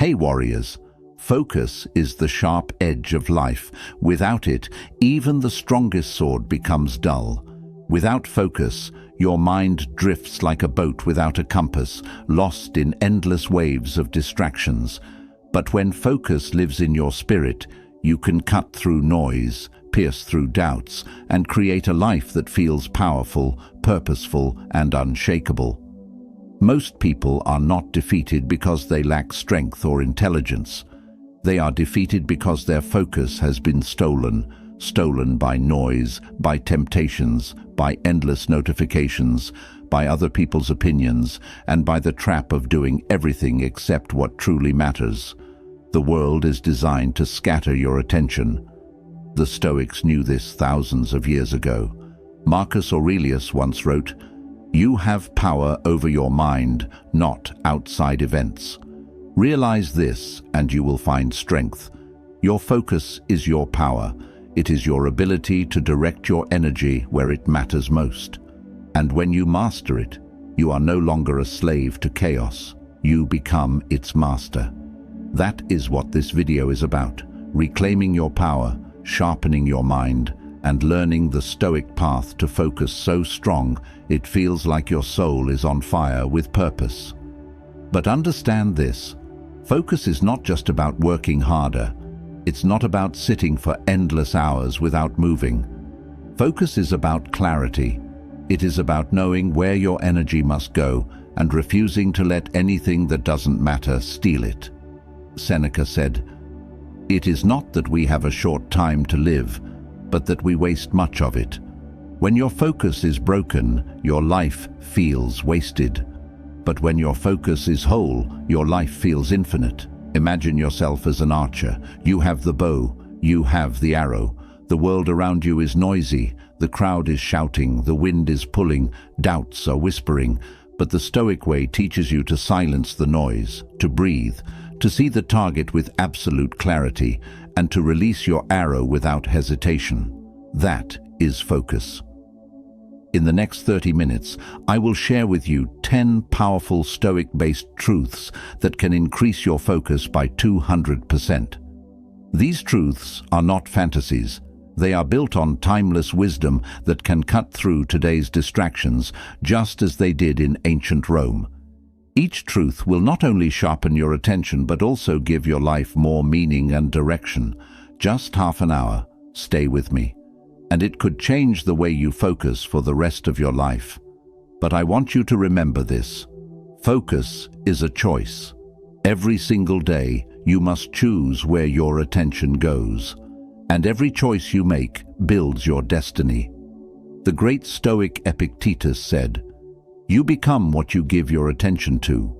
Hey warriors, focus is the sharp edge of life. Without it, even the strongest sword becomes dull. Without focus, your mind drifts like a boat without a compass, lost in endless waves of distractions. But when focus lives in your spirit, you can cut through noise, pierce through doubts, and create a life that feels powerful, purposeful, and unshakable. Most people are not defeated because they lack strength or intelligence. They are defeated because their focus has been stolen by noise, by temptations, by endless notifications, by other people's opinions, and by the trap of doing everything except what truly matters. The world is designed to scatter your attention. The Stoics knew this thousands of years ago. Marcus Aurelius once wrote, "You have power over your mind, not outside events. Realize this, and you will find strength. Your focus is your power. It is your ability to direct your energy where it matters most. And when you master it, you are no longer a slave to chaos. You become its master." That is what this video is about: reclaiming your power, sharpening your mind, and learning the Stoic path to focus so strong it feels like your soul is on fire with purpose. But understand this: focus is not just about working harder. It's not about sitting for endless hours without moving. Focus is about clarity. It is about knowing where your energy must go and refusing to let anything that doesn't matter steal it. Seneca said, "It is not that we have a short time to live, but that we waste much of it." When your focus is broken, your life feels wasted. But when your focus is whole, your life feels infinite. Imagine yourself as an archer. You have the bow, you have the arrow. The world around you is noisy, the crowd is shouting, the wind is pulling, doubts are whispering. But the Stoic way teaches you to silence the noise, to breathe, to see the target with absolute clarity, and to release your arrow without hesitation. That is focus. In the next 30 minutes, I will share with you 10 powerful Stoic-based truths that can increase your focus by 200%. These truths are not fantasies. They are built on timeless wisdom that can cut through today's distractions, just as they did in ancient Rome. Each truth will not only sharpen your attention but also give your life more meaning and direction. Just half an hour, stay with me, and it could change the way you focus for the rest of your life. But I want you to remember this: focus is a choice. Every single day, you must choose where your attention goes, and every choice you make builds your destiny. The great Stoic Epictetus said, "You become what you give your attention to."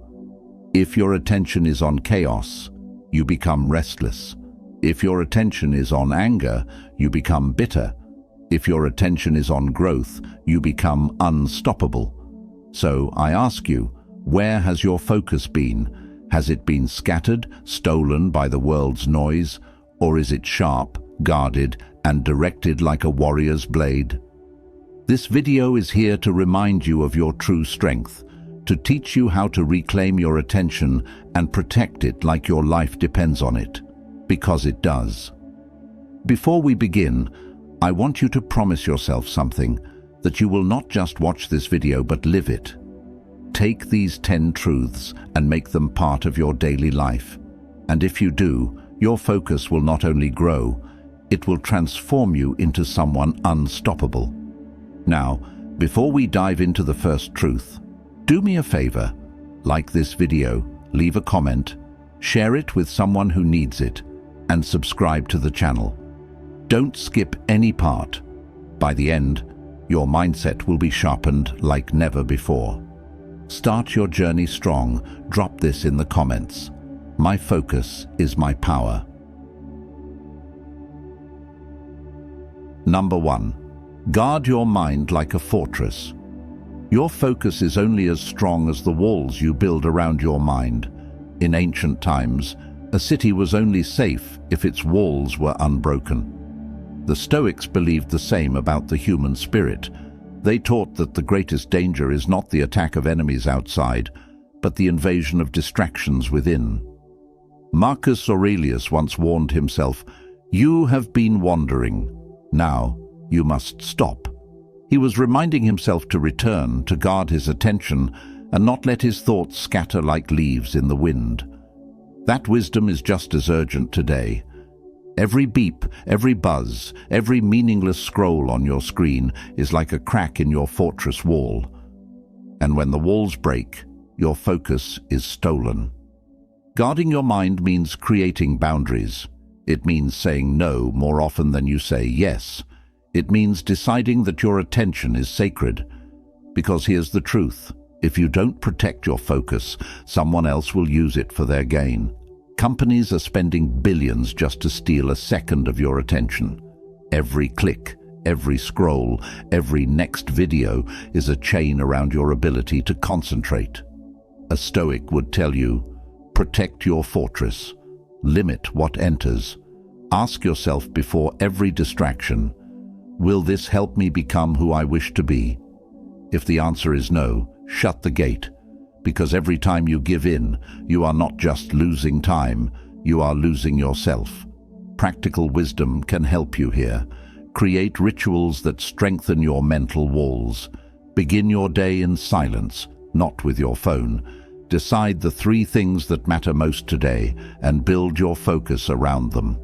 If your attention is on chaos, you become restless. If your attention is on anger, you become bitter. If your attention is on growth, you become unstoppable. So I ask you, where has your focus been? Has it been scattered, stolen by the world's noise, or is it sharp, guarded, and directed like a warrior's blade? This video is here to remind you of your true strength, to teach you how to reclaim your attention and protect it like your life depends on it, because it does. Before we begin, I want you to promise yourself something, that you will not just watch this video but live it. Take these 10 truths and make them part of your daily life. And if you do, your focus will not only grow, it will transform you into someone unstoppable. Now, before we dive into the first truth, do me a favor: like this video, leave a comment, share it with someone who needs it, and subscribe to the channel. Don't skip any part. By the end, your mindset will be sharpened like never before. Start your journey strong. Drop this in the comments: "My focus is my power." Number 1. Guard your mind like a fortress. Your focus is only as strong as the walls you build around your mind. In ancient times, a city was only safe if its walls were unbroken. The Stoics believed the same about the human spirit. They taught that the greatest danger is not the attack of enemies outside, but the invasion of distractions within. Marcus Aurelius once warned himself, "You have been wandering. Now you must stop." He was reminding himself to return, to guard his attention, and not let his thoughts scatter like leaves in the wind. That wisdom is just as urgent today. Every beep, every buzz, every meaningless scroll on your screen is like a crack in your fortress wall. And when the walls break, your focus is stolen. Guarding your mind means creating boundaries. It means saying no more often than you say yes. It means deciding that your attention is sacred. Because here's the truth: if you don't protect your focus, someone else will use it for their gain. Companies are spending billions just to steal a second of your attention. Every click, every scroll, every next video is a chain around your ability to concentrate. A Stoic would tell you, protect your fortress. Limit what enters. Ask yourself before every distraction, will this help me become who I wish to be? If the answer is no, shut the gate. Because every time you give in, you are not just losing time, you are losing yourself. Practical wisdom can help you here. Create rituals that strengthen your mental walls. Begin your day in silence, not with your phone. Decide the 3 things that matter most today and build your focus around them.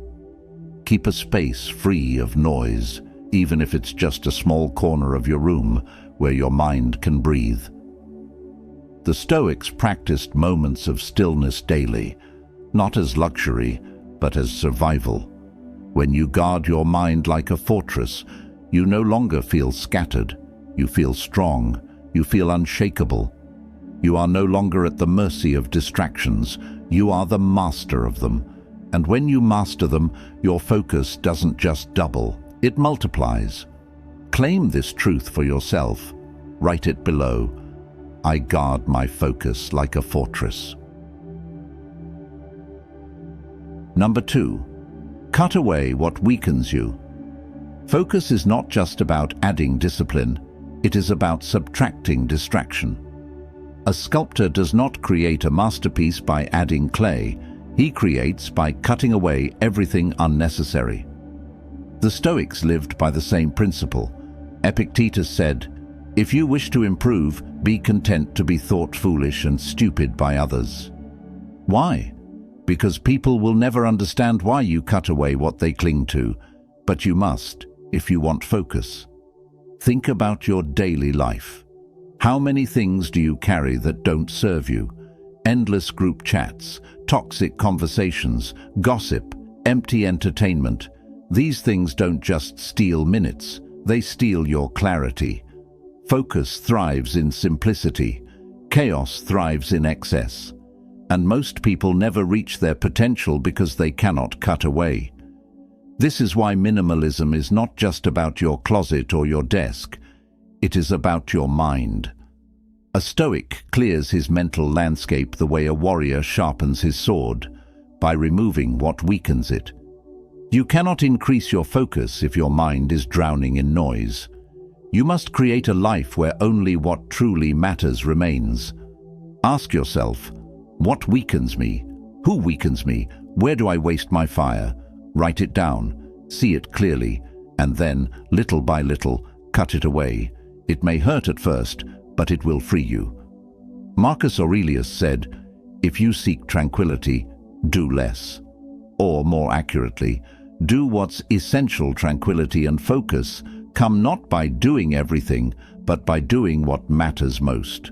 Keep a space free of noise, even if it's just a small corner of your room where your mind can breathe. The Stoics practiced moments of stillness daily, not as luxury, but as survival. When you guard your mind like a fortress, you no longer feel scattered. You feel strong. You feel unshakable. You are no longer at the mercy of distractions. You are the master of them. And when you master them, your focus doesn't just double, it multiplies. Claim this truth for yourself. Write it below. I guard my focus like a fortress. Number 2. Cut away what weakens you. Focus is not just about adding discipline, it is about subtracting distraction. A sculptor does not create a masterpiece by adding clay, he creates by cutting away everything unnecessary. The Stoics lived by the same principle. Epictetus said, "If you wish to improve, be content to be thought foolish and stupid by others." Why? Because people will never understand why you cut away what they cling to, but you must if you want focus. Think about your daily life. How many things do you carry that don't serve you? Endless group chats, toxic conversations, gossip, empty entertainment. These things don't just steal minutes, they steal your clarity. Focus thrives in simplicity. Chaos thrives in excess. And most people never reach their potential because they cannot cut away. This is why minimalism is not just about your closet or your desk. It is about your mind. A Stoic clears his mental landscape the way a warrior sharpens his sword, by removing what weakens it. You cannot increase your focus if your mind is drowning in noise. You must create a life where only what truly matters remains. Ask yourself, what weakens me? Who weakens me? Where do I waste my fire? Write it down, see it clearly, and then, little by little, cut it away. It may hurt at first, but it will free you. Marcus Aurelius said, "If you seek tranquility, do less." Or, more accurately, do what's essential. Tranquility and focus come not by doing everything, but by doing what matters most.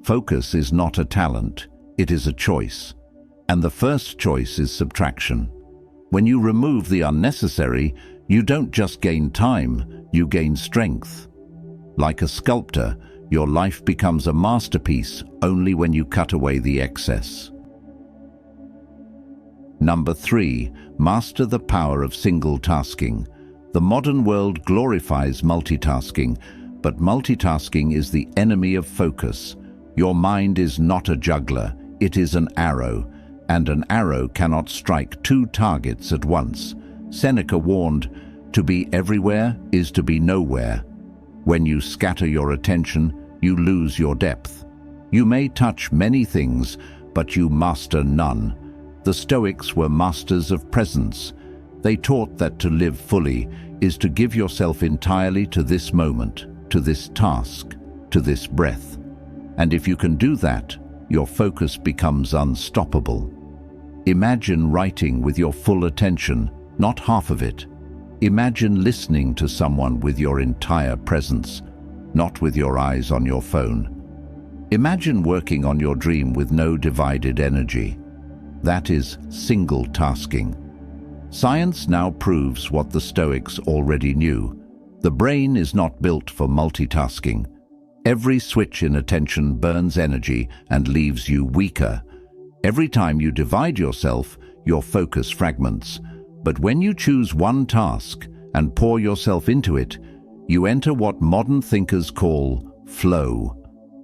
Focus is not a talent, it is a choice. And the first choice is subtraction. When you remove the unnecessary, you don't just gain time, you gain strength. Like a sculptor, your life becomes a masterpiece only when you cut away the excess. Number 3, master the power of single tasking. The modern world glorifies multitasking, but multitasking is the enemy of focus. Your mind is not a juggler, it is an arrow, and an arrow cannot strike 2 targets at once. Seneca warned, "To be everywhere is to be nowhere." When you scatter your attention, you lose your depth. You may touch many things, but you master none. The Stoics were masters of presence. They taught that to live fully is to give yourself entirely to this moment, to this task, to this breath. And if you can do that, your focus becomes unstoppable. Imagine writing with your full attention, not half of it. Imagine listening to someone with your entire presence, not with your eyes on your phone. Imagine working on your dream with no divided energy. That is single tasking. Science now proves what the Stoics already knew. The brain is not built for multitasking. Every switch in attention burns energy and leaves you weaker. Every time you divide yourself, your focus fragments. But when you choose one task and pour yourself into it, you enter what modern thinkers call flow,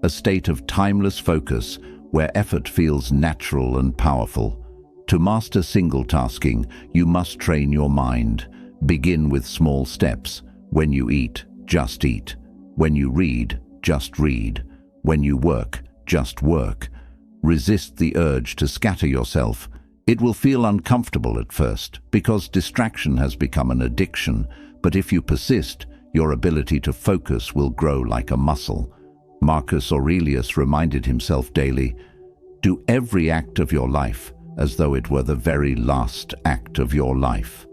a state of timeless focus where effort feels natural and powerful. To master single tasking, you must train your mind. Begin with small steps. When you eat, just eat. When you read, just read. When you work, just work. Resist the urge to scatter yourself. It will feel uncomfortable at first because distraction has become an addiction, but if you persist, your ability to focus will grow like a muscle. Marcus Aurelius reminded himself daily, "Do every act of your life as though it were the very last act of your life."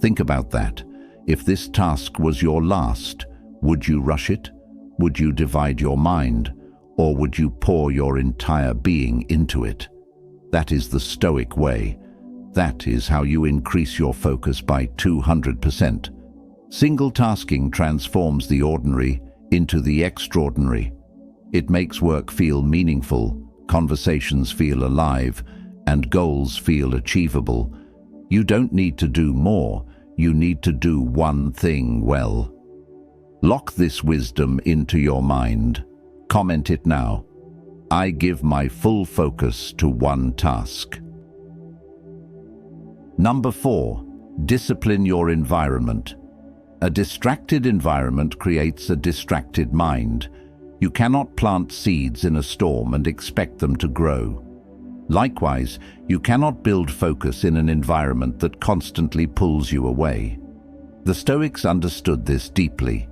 Think about that. If this task was your last, would you rush it? Would you divide your mind? Or would you pour your entire being into it? That is the Stoic way. That is how you increase your focus by 200%. Single tasking transforms the ordinary into the extraordinary. It makes work feel meaningful, conversations feel alive, and goals feel achievable. You don't need to do more, you need to do one thing well. Lock this wisdom into your mind. Comment it now. I give my full focus to one task. Number 4, discipline your environment. A distracted environment creates a distracted mind. You cannot plant seeds in a storm and expect them to grow. Likewise, you cannot build focus in an environment that constantly pulls you away. The Stoics understood this deeply.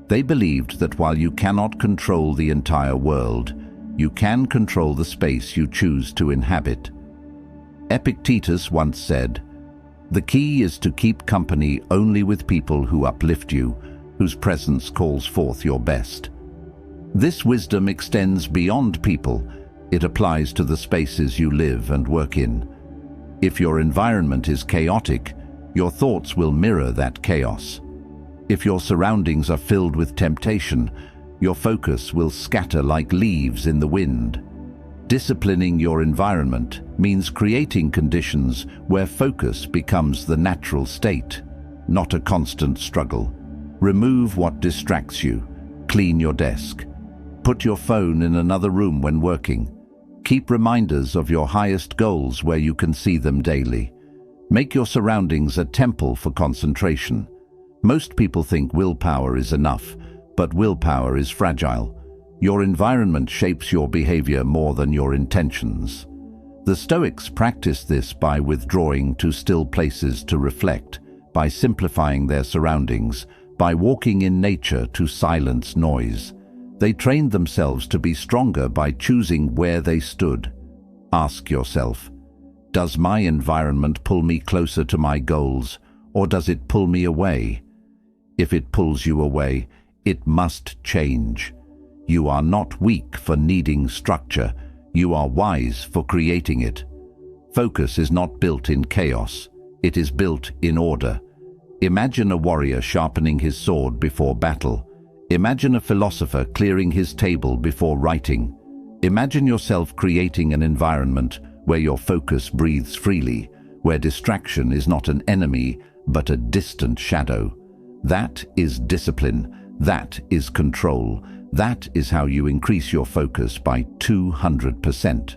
They believed that while you cannot control the entire world, you can control the space you choose to inhabit. Epictetus once said, "The key is to keep company only with people who uplift you, whose presence calls forth your best." This wisdom extends beyond people. It applies to the spaces you live and work in. If your environment is chaotic, your thoughts will mirror that chaos. If your surroundings are filled with temptation, your focus will scatter like leaves in the wind. Disciplining your environment means creating conditions where focus becomes the natural state, not a constant struggle. Remove what distracts you. Clean your desk. Put your phone in another room when working. Keep reminders of your highest goals where you can see them daily. Make your surroundings a temple for concentration. Most people think willpower is enough, but willpower is fragile. Your environment shapes your behavior more than your intentions. The Stoics practiced this by withdrawing to still places to reflect, by simplifying their surroundings, by walking in nature to silence noise. They trained themselves to be stronger by choosing where they stood. Ask yourself, does my environment pull me closer to my goals, or does it pull me away? If it pulls you away, it must change. You are not weak for needing structure. You are wise for creating it. Focus is not built in chaos. It is built in order. Imagine a warrior sharpening his sword before battle. Imagine a philosopher clearing his table before writing. Imagine yourself creating an environment where your focus breathes freely, where distraction is not an enemy, but a distant shadow. That is discipline. That is control. That is how you increase your focus by 200%.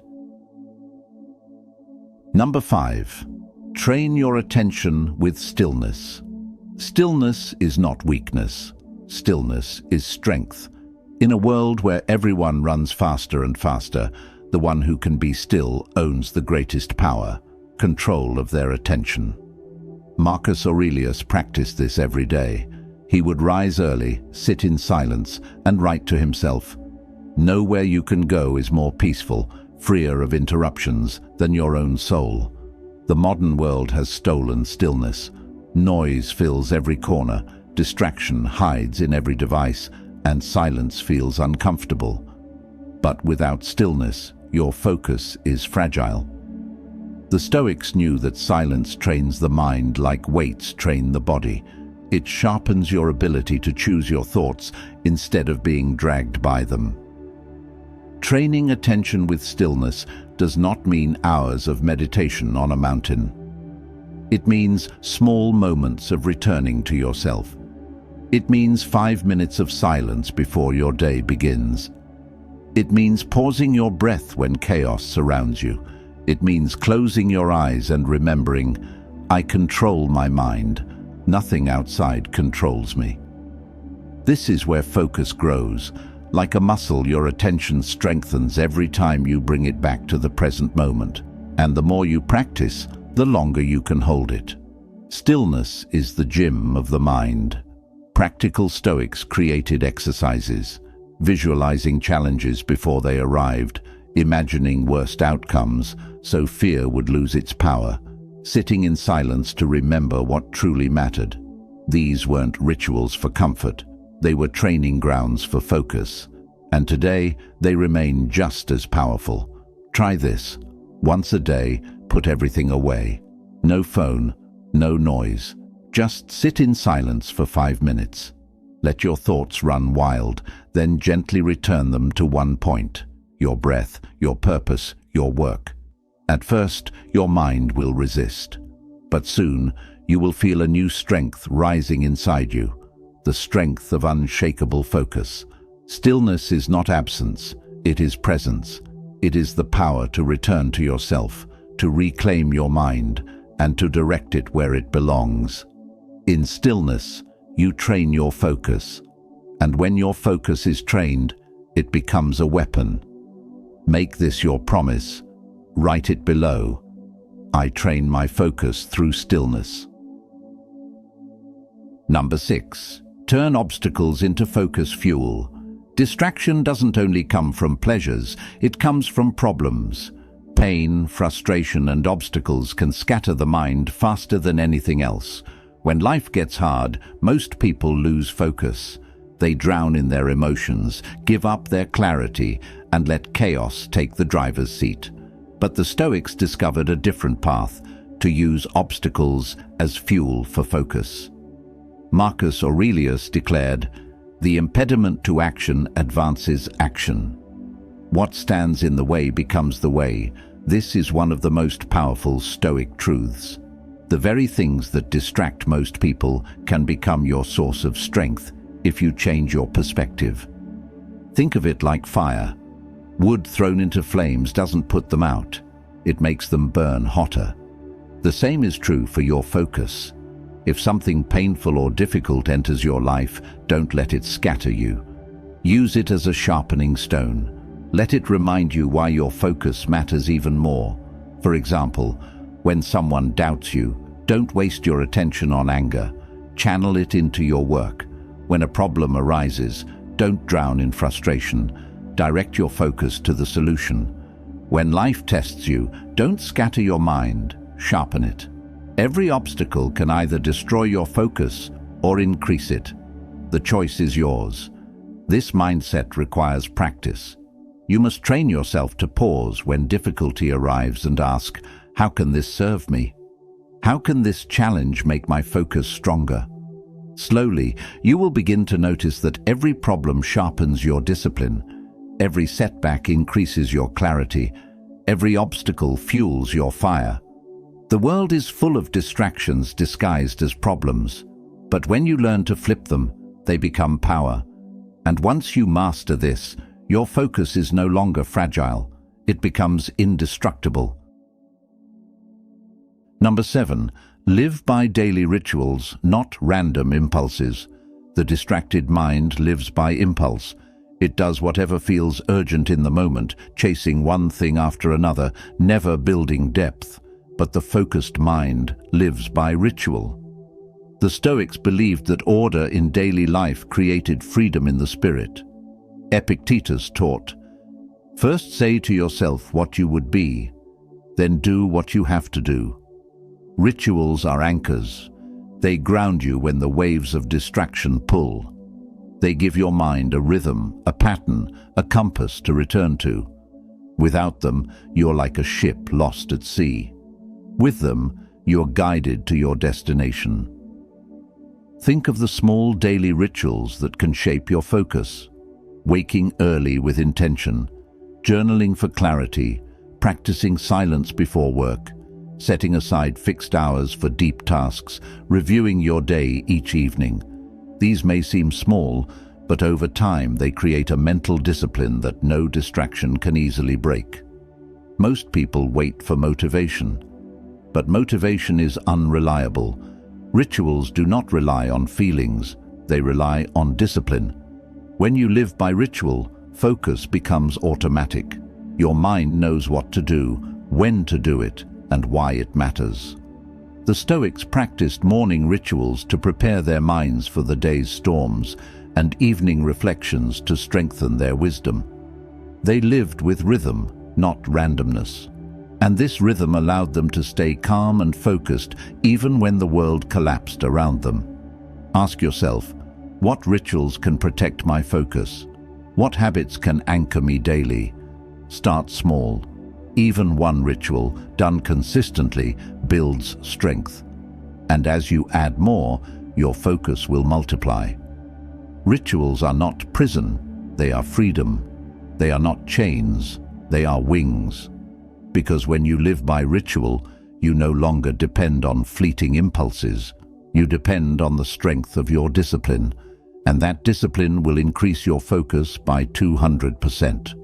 Number 5. Train your attention with stillness. Stillness is not weakness. Stillness is strength. In a world where everyone runs faster and faster, the one who can be still owns the greatest power. control of their attention. Marcus Aurelius practiced this every day. He would rise early, sit in silence, and write to himself, "Nowhere you can go is more peaceful, freer of interruptions than your own soul." The modern world has stolen stillness. Noise fills every corner, distraction hides in every device, and silence feels uncomfortable. But without stillness, your focus is fragile. The Stoics knew that silence trains the mind like weights train the body. It sharpens your ability to choose your thoughts instead of being dragged by them. Training attention with stillness does not mean hours of meditation on a mountain. It means small moments of returning to yourself. It means 5 minutes of silence before your day begins. It means pausing your breath when chaos surrounds you. It means closing your eyes and remembering, "I control my mind. Nothing outside controls me." This is where focus grows. Like a muscle, your attention strengthens every time you bring it back to the present moment. And the more you practice, the longer you can hold it. Stillness is the gym of the mind. Practical Stoics created exercises, visualizing challenges before they arrived, imagining worst outcomes so fear would lose its power, sitting in silence to remember what truly mattered. These weren't rituals for comfort, they were training grounds for focus. And today, they remain just as powerful. Try this. Once a day, put everything away. No phone, no noise. Just sit in silence for 5 minutes. Let your thoughts run wild, then gently return them to one point: your breath, your purpose, your work. At first, your mind will resist. But soon, you will feel a new strength rising inside you, the strength of unshakable focus. Stillness is not absence, it is presence. It is the power to return to yourself, to reclaim your mind, and to direct it where it belongs. In stillness, you train your focus. And when your focus is trained, it becomes a weapon. Make this your promise. Write it below. I train my focus through stillness. Number 6. Turn obstacles into focus fuel. Distraction doesn't only come from pleasures, it comes from problems. Pain, frustration, and obstacles can scatter the mind faster than anything else. When life gets hard, most people lose focus. They drown in their emotions, give up their clarity, and let chaos take the driver's seat. But the Stoics discovered a different path: to use obstacles as fuel for focus. Marcus Aurelius declared, "The impediment to action advances action. What stands in the way becomes the way." This is one of the most powerful Stoic truths. The very things that distract most people can become your source of strength if you change your perspective. Think of it like fire. Wood thrown into flames doesn't put them out. It makes them burn hotter. The same is true for your focus. If something painful or difficult enters your life, don't let it scatter you. Use it as a sharpening stone. Let it remind you why your focus matters even more. For example, when someone doubts you, don't waste your attention on anger. Channel it into your work. When a problem arises, don't drown in frustration. Direct your focus to the solution. When life tests you, don't scatter your mind, sharpen it. Every obstacle can either destroy your focus or increase it. The choice is yours. This mindset requires practice. You must train yourself to pause when difficulty arrives and ask, how can this serve me? How can this challenge make my focus stronger? Slowly, you will begin to notice that every problem sharpens your discipline. Every setback increases your clarity. Every obstacle fuels your fire. The world is full of distractions disguised as problems, but when you learn to flip them, they become power. And once you master this, your focus is no longer fragile. It becomes indestructible. Number 7. Live by daily rituals, not random impulses. The distracted mind lives by impulse. It does whatever feels urgent in the moment, chasing one thing after another, never building depth. but the focused mind lives by ritual. The Stoics believed that order in daily life created freedom in the spirit. Epictetus taught, "First say to yourself what you would be, then do what you have to do." Rituals are anchors. They ground you when the waves of distraction pull. They give your mind a rhythm, a pattern, a compass to return to. Without them, you're like a ship lost at sea. With them, you're guided to your destination. Think of the small daily rituals that can shape your focus. Waking early with intention, journaling for clarity, practicing silence before work, setting aside fixed hours for deep tasks, reviewing your day each evening. These may seem small, but over time they create a mental discipline that no distraction can easily break. Most people wait for motivation, but motivation is unreliable. Rituals do not rely on feelings, they rely on discipline. When you live by ritual, focus becomes automatic. Your mind knows what to do, when to do it, and why it matters. The Stoics practiced morning rituals to prepare their minds for the day's storms and evening reflections to strengthen their wisdom. They lived with rhythm, not randomness. And this rhythm allowed them to stay calm and focused even when the world collapsed around them. Ask yourself, what rituals can protect my focus? What habits can anchor me daily? Start small. Even one ritual, done consistently, builds strength. And as you add more, your focus will multiply. Rituals are not prison, they are freedom. They are not chains, they are wings. Because when you live by ritual, you no longer depend on fleeting impulses. You depend on the strength of your discipline, and that discipline will increase your focus by 200%.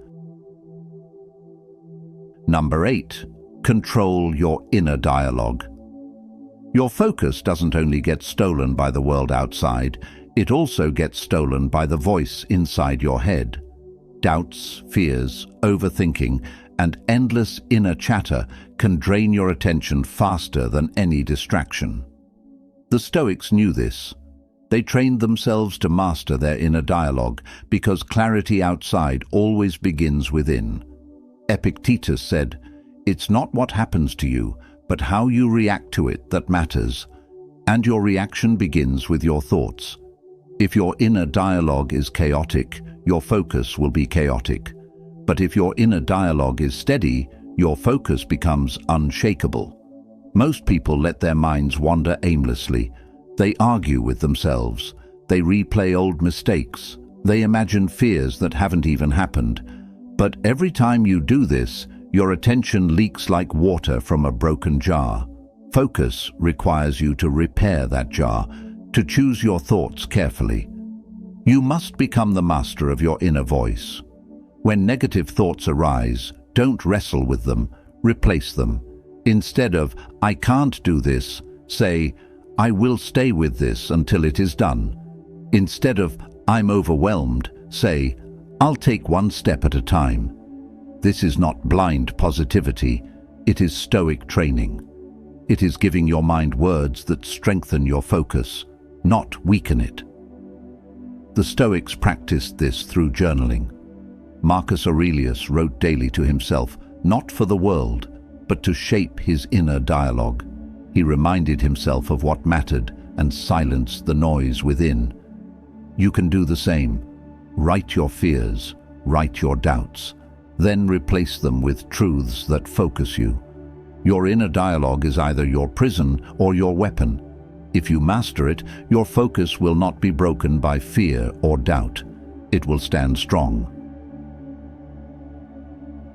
Number 8. Control your inner dialogue. Your focus doesn't only get stolen by the world outside, it also gets stolen by the voice inside your head. Doubts, fears, overthinking, and endless inner chatter can drain your attention faster than any distraction. The Stoics knew this. They trained themselves to master their inner dialogue because clarity outside always begins within. Epictetus said, "It's not what happens to you, but how you react to it that matters, and your reaction begins with your thoughts." If your inner dialogue is chaotic, your focus will be chaotic. But if your inner dialogue is steady, your focus becomes unshakable. Most people let their minds wander aimlessly. They argue with themselves. They replay old mistakes. They imagine fears that haven't even happened. But every time you do this, your attention leaks like water from a broken jar. Focus requires you to repair that jar, to choose your thoughts carefully. You must become the master of your inner voice. When negative thoughts arise, don't wrestle with them, replace them. Instead of, "I can't do this," say, "I will stay with this until it is done." Instead of, "I'm overwhelmed," say, "I'll take one step at a time." This is not blind positivity, it is Stoic training. It is giving your mind words that strengthen your focus, not weaken it. The Stoics practiced this through journaling. Marcus Aurelius wrote daily to himself, not for the world, but to shape his inner dialogue. He reminded himself of what mattered and silenced the noise within. You can do the same. Write your fears, write your doubts, then replace them with truths that focus you. Your inner dialogue is either your prison or your weapon. If you master it, your focus will not be broken by fear or doubt. It will stand strong.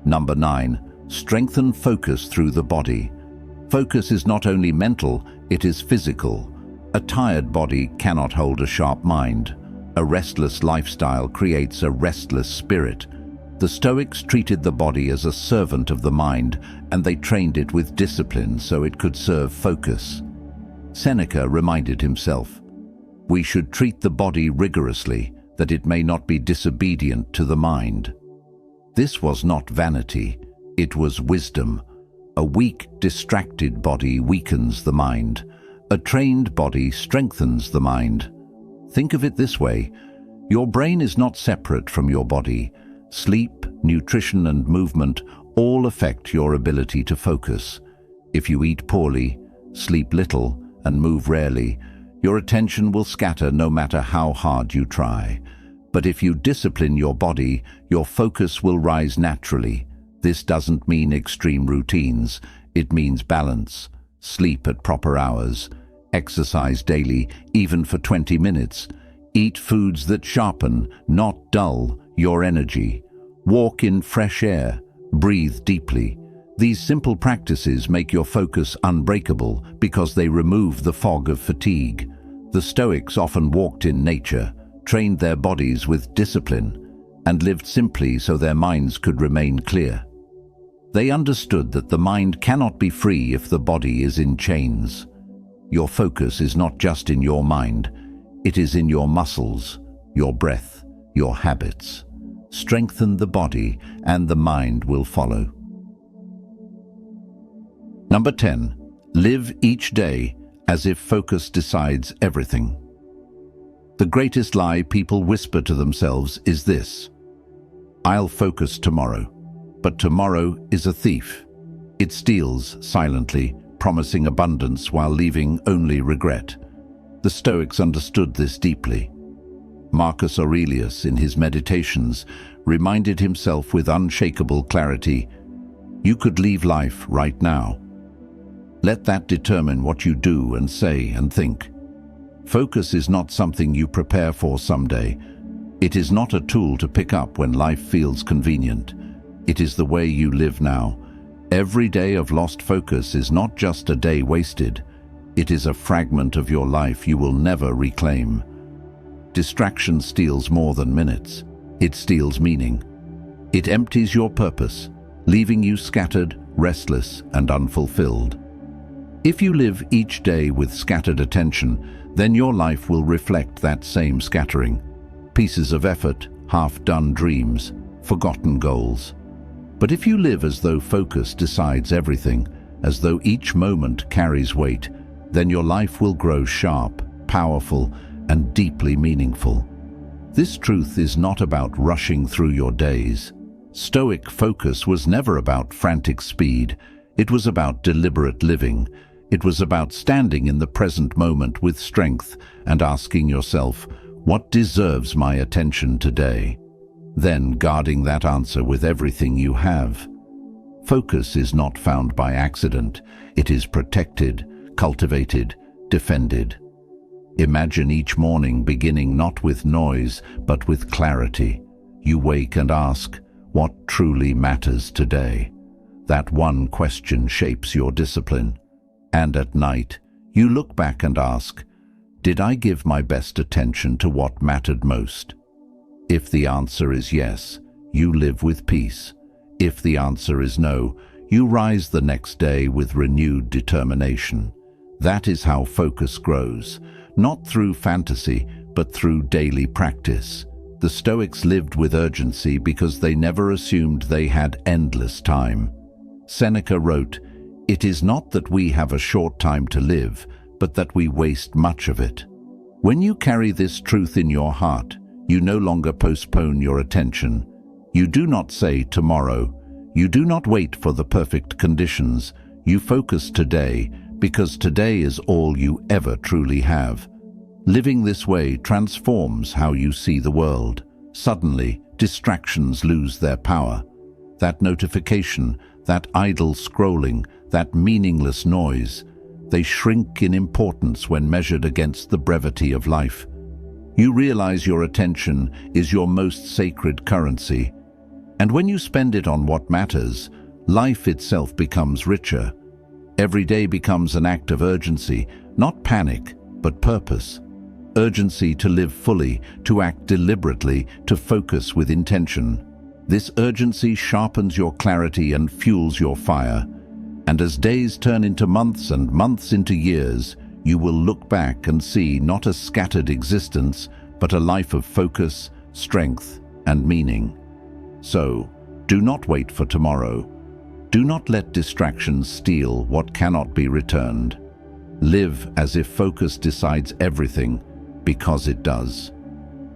Number 9. Strengthen focus through the body. Focus is not only mental, it is physical. A tired body cannot hold a sharp mind. A restless lifestyle creates a restless spirit. The Stoics treated the body as a servant of the mind, and they trained it with discipline so it could serve focus. Seneca reminded himself, "We should treat the body rigorously, that it may not be disobedient to the mind." This was not vanity, it was wisdom. A weak, distracted body weakens the mind. A trained body strengthens the mind. Think of it this way. Your brain is not separate from your body. Sleep, nutrition, and movement all affect your ability to focus. If you eat poorly, sleep little, and move rarely, your attention will scatter no matter how hard you try. But if you discipline your body, your focus will rise naturally. This doesn't mean extreme routines. It means balance. Sleep at proper hours. Exercise daily, even for 20 minutes. Eat foods that sharpen, not dull, your energy. Walk in fresh air. Breathe deeply. These simple practices make your focus unbreakable because they remove the fog of fatigue. The Stoics often walked in nature, trained their bodies with discipline, and lived simply so their minds could remain clear. They understood that the mind cannot be free if the body is in chains. Your focus is not just in your mind, it is in your muscles, your breath, your habits. Strengthen the body and the mind will follow. Number 10. Live each day as if focus decides everything. The greatest lie people whisper to themselves is this: I'll focus tomorrow. But tomorrow is a thief. It steals silently, promising abundance while leaving only regret. The Stoics understood this deeply. Marcus Aurelius, in his Meditations, reminded himself with unshakable clarity, "You could leave life right now." Let that determine what you do and say and think. Focus is not something you prepare for someday. It is not a tool to pick up when life feels convenient. It is the way you live now. Every day of lost focus is not just a day wasted. It is a fragment of your life you will never reclaim. Distraction steals more than minutes. It steals meaning. It empties your purpose, leaving you scattered, restless, and unfulfilled. If you live each day with scattered attention, then your life will reflect that same scattering. Pieces of effort, half-done dreams, forgotten goals. But if you live as though focus decides everything, as though each moment carries weight, then your life will grow sharp, powerful, and deeply meaningful. This truth is not about rushing through your days. Stoic focus was never about frantic speed. It was about deliberate living. It was about standing in the present moment with strength and asking yourself, what deserves my attention today? Then guarding that answer with everything you have. Focus is not found by accident. It is protected, cultivated, defended. Imagine each morning beginning not with noise, but with clarity. You wake and ask, what truly matters today? That one question shapes your discipline. And at night, you look back and ask, did I give my best attention to what mattered most? If the answer is yes, you live with peace. If the answer is no, you rise the next day with renewed determination. That is how focus grows, not through fantasy, but through daily practice. The Stoics lived with urgency because they never assumed they had endless time. Seneca wrote, "It is not that we have a short time to live, but that we waste much of it." When you carry this truth in your heart, you no longer postpone your attention. You do not say tomorrow. You do not wait for the perfect conditions. You focus today, because today is all you ever truly have. Living this way transforms how you see the world. Suddenly, distractions lose their power. That notification, that idle scrolling, that meaningless noise, they shrink in importance when measured against the brevity of life. You realize your attention is your most sacred currency. And when you spend it on what matters, life itself becomes richer. Every day becomes an act of urgency, not panic, but purpose. Urgency to live fully, to act deliberately, to focus with intention. This urgency sharpens your clarity and fuels your fire. And as days turn into months and months into years, you will look back and see not a scattered existence, but a life of focus, strength, and meaning. So, do not wait for tomorrow. Do not let distractions steal what cannot be returned. Live as if focus decides everything, because it does.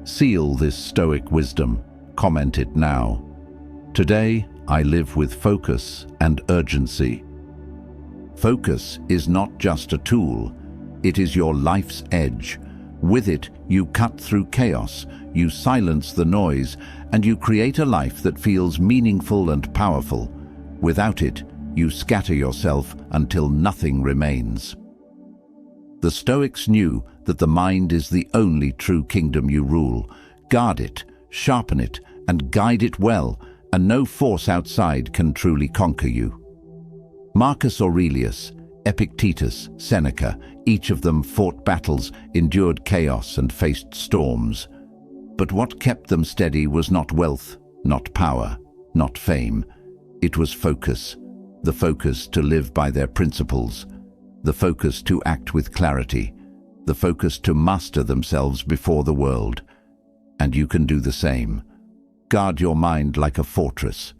Seal this Stoic wisdom. Comment it now. Today, I live with focus and urgency. Focus is not just a tool, it is your life's edge. With it, you cut through chaos, you silence the noise, and you create a life that feels meaningful and powerful. Without it, you scatter yourself until nothing remains. The Stoics knew that the mind is the only true kingdom you rule. Guard it, sharpen it, and guide it well, and no force outside can truly conquer you. Marcus Aurelius, Epictetus, Seneca, each of them fought battles, endured chaos, and faced storms. But what kept them steady was not wealth, not power, not fame. It was focus, the focus to live by their principles, the focus to act with clarity, the focus to master themselves before the world. And you can do the same. Guard your mind like a fortress.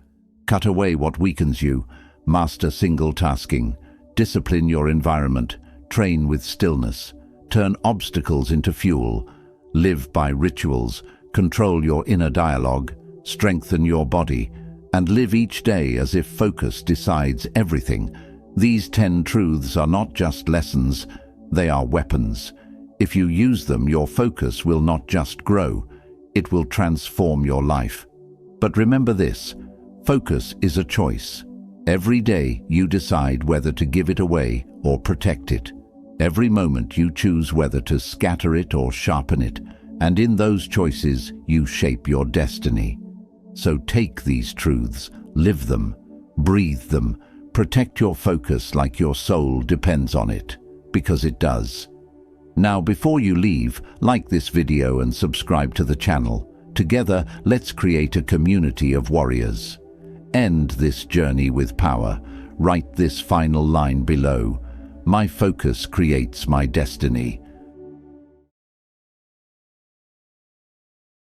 Cut away what weakens you, master single tasking, discipline your environment, train with stillness, turn obstacles into fuel, live by rituals, control your inner dialogue, strengthen your body, and live each day as if focus decides everything. These 10 truths are not just lessons, they are weapons. If you use them, your focus will not just grow, it will transform your life. But remember this, focus is a choice. Every day you decide whether to give it away or protect it. Every moment you choose whether to scatter it or sharpen it, and in those choices you shape your destiny. So take these truths, live them, breathe them, protect your focus like your soul depends on it, because it does. Now, before you leave, like this video and subscribe to the channel. Together, let's create a community of warriors. End this journey with power. Write this final line below. My focus creates my destiny.